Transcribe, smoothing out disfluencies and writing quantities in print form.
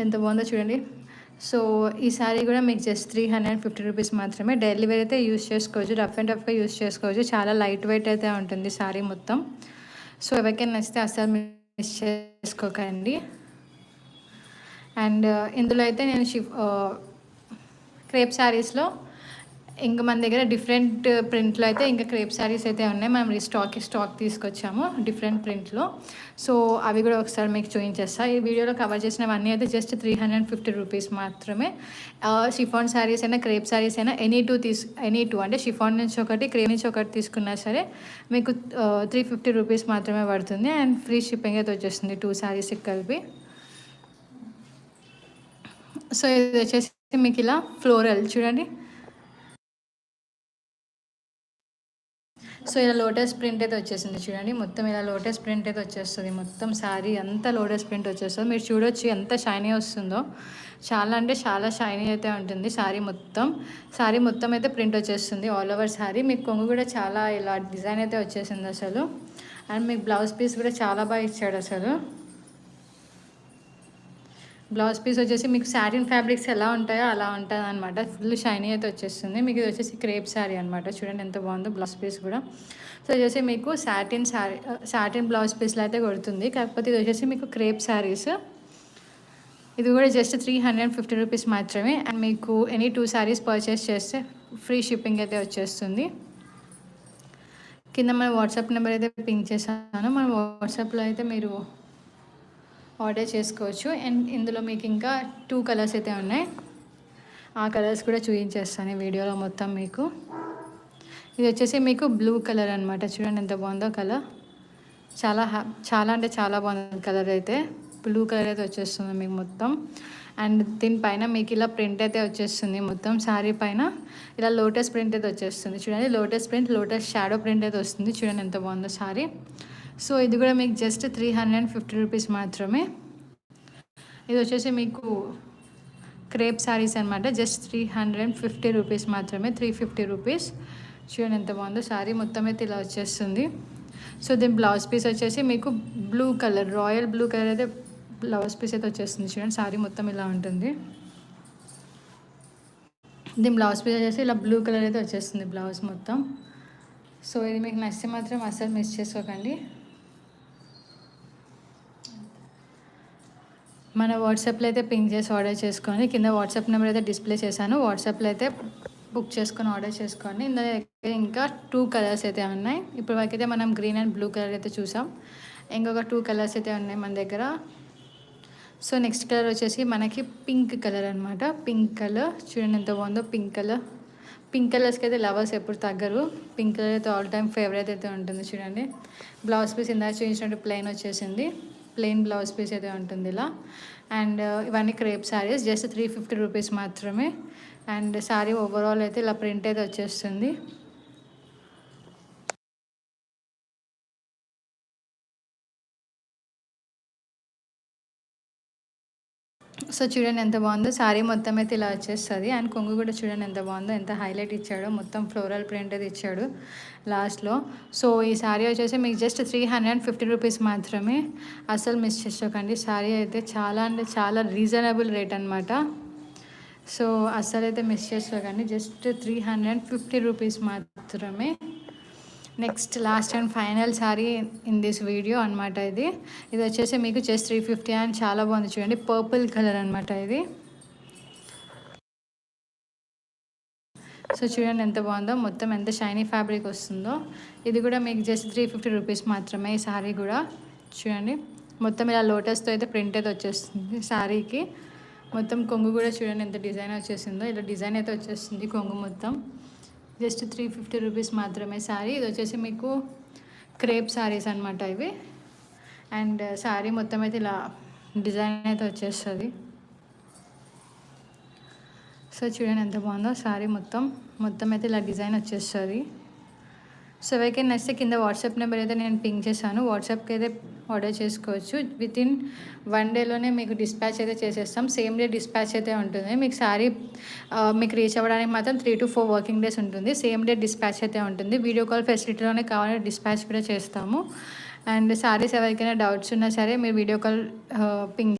ఎంత బాగుందో చూడండి. సో ఈ శారీ కూడా మీకు జస్ట్ 350 రూపీస్ మాత్రమే. డైలీ వేర్ అయితే యూస్ చేసుకోవచ్చు, రఫ్ అండ్ టఫ్గా యూస్ చేసుకోవచ్చు. చాలా లైట్ వెయిట్ అయితే ఉంటుంది శారీ మొత్తం. సో ఎవరికైనా నచ్చితే అస్సలు మిస్ చేసుకోకండి. అండ్ ఇందులో అయితే నేను క్రేప్ శారీస్లో ఇంకా మన దగ్గర డిఫరెంట్ ప్రింట్లో అయితే ఇంకా క్రేప్ శారీస్ అయితే ఉన్నాయి. మనం స్టాక్ తీసుకొచ్చాము డిఫరెంట్ ప్రింట్లో. సో అవి కూడా ఒకసారి మీకు చూపించేస్తా. ఈ వీడియోలో కవర్ చేసినవన్నీ అయితే జస్ట్ 350 రూపీస్ మాత్రమే. షిఫాన్ శారీస్ అయినా క్రేప్ శారీస్ అయినా ఎనీ టూ అంటే షిఫాన్ నుంచి ఒకటి, క్రేప్ నుంచి ఒకటి తీసుకున్నా సరే మీకు 350 రూపీస్ మాత్రమే పడుతుంది. అండ్ ఫ్రీ షిప్పింగ్ అయితే వచ్చేస్తుంది 2 శారీస్కి కలిపి. సో ఇది వచ్చేసి మీకు ఇలా ఫ్లోరల్ చూడండి. సో ఇలా లోటస్ ప్రింట్ అయితే వచ్చేసింది చూడండి. మొత్తం ఇలా లోటస్ ప్రింట్ అయితే వచ్చేస్తుంది. మొత్తం శారీ అంతా లోటస్ ప్రింట్ వచ్చేస్తుంది. మీరు చూడొచ్చు ఎంత షైనీ వస్తుందో. చాలా అంటే చాలా షైనీ అయితే ఉంటుంది శారీ మొత్తం అయితే ప్రింట్ వచ్చేస్తుంది ఆల్ ఓవర్ శారీ. మీకు కొంగు కూడా చాలా ఇలా డిజైన్ అయితే వచ్చేసింది అసలు. అండ్ మీకు బ్లౌజ్ పీస్ కూడా చాలా బాగా ఇచ్చాడు అసలు. బ్లౌజ్ పీస్ వచ్చేసి మీకు సాటిన్ ఫ్యాబ్రిక్స్ ఎలా ఉంటాయో అలా ఉంటుంది అనమాట. ఫుల్ షైనీ అయితే వచ్చేస్తుంది. మీకు ఇది వచ్చేసి క్రేప్ శారీ అనమాట. చూడండి ఎంత బాగుందో బ్లౌజ్ పీస్ కూడా. సో వచ్చేసి మీకు సాటిన్ బ్లౌజ్ పీస్లో అయితే కొడుతుంది. కాకపోతే ఇది వచ్చేసి మీకు క్రేప్ శారీస్. ఇది కూడా జస్ట్ 350 రూపీస్ మాత్రమే. అండ్ మీకు ఎనీ 2 శారీస్ పర్చేస్ చేస్తే ఫ్రీ షిప్పింగ్ అయితే వచ్చేస్తుంది. కింద మన వాట్సాప్ నెంబర్ అయితే పింక్ చేశాను. మన వాట్సాప్లో అయితే మీరు ఆర్డర్ చేసుకోవచ్చు. అండ్ ఇందులో మీకు ఇంకా 2 కలర్స్ అయితే ఉన్నాయి. ఆ కలర్స్ కూడా చూపించేస్తాను ఈ వీడియోలో మొత్తం మీకు. ఇది వచ్చేసి మీకు బ్లూ కలర్ అనమాట. చూడండి ఎంత బాగుందో కలర్. చాలా అంటే చాలా బాగుంది కలర్ అయితే. బ్లూ కలర్ అయితే వచ్చేస్తుంది మీకు మొత్తం. అండ్ దీనిపైన మీకు ఇలా ప్రింట్ అయితే వచ్చేస్తుంది. మొత్తం శారీ పైన ఇలా లోటస్ ప్రింట్ అయితే వచ్చేస్తుంది. చూడండి లోటస్ షాడో ప్రింట్ అయితే వస్తుంది. చూడండి ఎంత బాగుందో శారీ. సో ఇది కూడా మీకు జస్ట్ 350 రూపీస్ మాత్రమే. ఇది వచ్చేసి మీకు క్రేప్ శారీస్ అనమాట. జస్ట్ 350 రూపీస్ మాత్రమే. 350 రూపీస్. చూడండి ఎంత బాగుందో శారీ మొత్తం అయితే ఇలా వచ్చేస్తుంది. సో దీని బ్లౌజ్ పీస్ వచ్చేసి మీకు blue colour, royal blue colour అయితే బ్లౌజ్ పీస్ అయితే వచ్చేస్తుంది. చూడండి శారీ మొత్తం ఇలా ఉంటుంది. దీని బ్లౌజ్ పీస్ వచ్చేసి ఇలా బ్లూ కలర్ అయితే వచ్చేస్తుంది బ్లౌజ్ మొత్తం. సో ఇది మీకు నచ్చితే మాత్రం అస్సలు మిస్ చేసుకోకండి. మన వాట్సాప్లో అయితే పింక్ చేసి ఆర్డర్ చేసుకోండి. కింద వాట్సాప్ నెంబర్ అయితే డిస్ప్లే చేశాను. వాట్సాప్లో అయితే బుక్ చేసుకొని ఆర్డర్ చేసుకోండి. ఇందులో ఇంకా 2 కలర్స్ అయితే ఉన్నాయి. ఇప్పుడు వరకు అయితే మనం గ్రీన్ అండ్ బ్లూ కలర్ అయితే చూసాం. ఇంకొక 2 కలర్స్ అయితే ఉన్నాయి మన దగ్గర. సో నెక్స్ట్ కలర్ వచ్చేసి మనకి పింక్ కలర్ అనమాట. పింక్ కలర్ చూడండి ఎంత బాగుందో. పింక్ కలర్స్కి అయితే లవర్స్ ఎప్పుడు తగ్గరు. పింక్ కలర్ అయితే ఆల్ టైమ్ ఫేవరెట్ అయితే ఉంటుంది. చూడండి బ్లౌజ్ పీస్ ఇందాక చూపించినట్టు ప్లెయిన్ వచ్చేసింది. ప్లెయిన్ బ్లౌజ్ పీస్ అయితే ఉంటుంది ఇలా. అండ్ ఇవన్నీ క్రేప్ శారీస్ జస్ట్ 350 రూపీస్ మాత్రమే. అండ్ శారీ ఓవరాల్ అయితే ఇలా ప్రింట్ అయితే వచ్చేస్తుంది. సో చూడండి ఎంత బాగుందో శారీ మొత్తం అయితే ఇలా వచ్చేస్తుంది. అండ్ కొంగు కూడా చూడండి ఎంత బాగుందో, ఎంత హైలైట్ ఇచ్చాడో. మొత్తం ఫ్లోరల్ ప్రింట్ అయితే ఇచ్చాడు లాస్ట్లో. సో ఈ శారీ వచ్చేసి మీకు జస్ట్ 350 రూపీస్ మాత్రమే. అసలు మిస్ చేసుకోకండి. శారీ అయితే చాలా అంటే చాలా రీజనబుల్ రేట్ అనమాట. సో అస్సలు అయితే మిస్ చేసుకోకండి. జస్ట్ 350 రూపీస్ మాత్రమే. Next last and final sari in this video అనమాట. ఇది వచ్చేసి మీకు జస్ట్ 350 అండ్ చాలా బాగుంది. చూడండి పర్పుల్ కలర్ అనమాట ఇది. సో చూడండి ఎంత బాగుందో. మొత్తం ఎంత షైనీ ఫ్యాబ్రిక్ వస్తుందో. ఇది కూడా మీకు జస్ట్ 350 రూపీస్ మాత్రమే. ఈ శారీ కూడా చూడండి మొత్తం ఇలా లోటస్తో అయితే ప్రింట్ అయితే వచ్చేస్తుంది శారీకి. మొత్తం కొంగు కూడా చూడండి ఎంత డిజైన్ వచ్చేసిందో. ఇలా డిజైన్ అయితే వచ్చేస్తుంది కొంగు మొత్తం. జస్ట్ 350 రూపీస్ మాత్రమే శారీ. ఇది వచ్చేసి మీకు క్రేప్ శారీస్ అనమాట ఇవి. అండ్ శారీ మొత్తం అయితే ఇలా డిజైన్ అయితే వచ్చేస్తుంది. సో చూడండి ఎంత బాగుందో శారీ మొత్తం అయితే ఇలా డిజైన్ వచ్చేస్తుంది. సో ఎవరికైనా నచ్చితే కింద వాట్సాప్ నెంబర్ అయితే నేను పింక్ చేశాను. వాట్సాప్కి అయితే ఆర్డర్ చేసుకోవచ్చు. వితిన్ 1 డేలోనే మీకు డిస్పాచ్ అయితే చేసేస్తాం. సేమ్ డే డిస్పాచ్ అయితే ఉంటుంది. మీకు శారీ మీకు రీచ్ అవ్వడానికి మాత్రం 3 to 4 వర్కింగ్ డేస్ ఉంటుంది. సేమ్ డే డిస్పాచ్ అయితే ఉంటుంది. వీడియో కాల్ ఫెసిలిటీలోనే కావాలంటే డిస్పాచ్ కూడా చేస్తాము. అండ్ శారీస్ ఎవరికైనా డౌట్స్ ఉన్నా సరే మీరు వీడియో కాల్ పింక్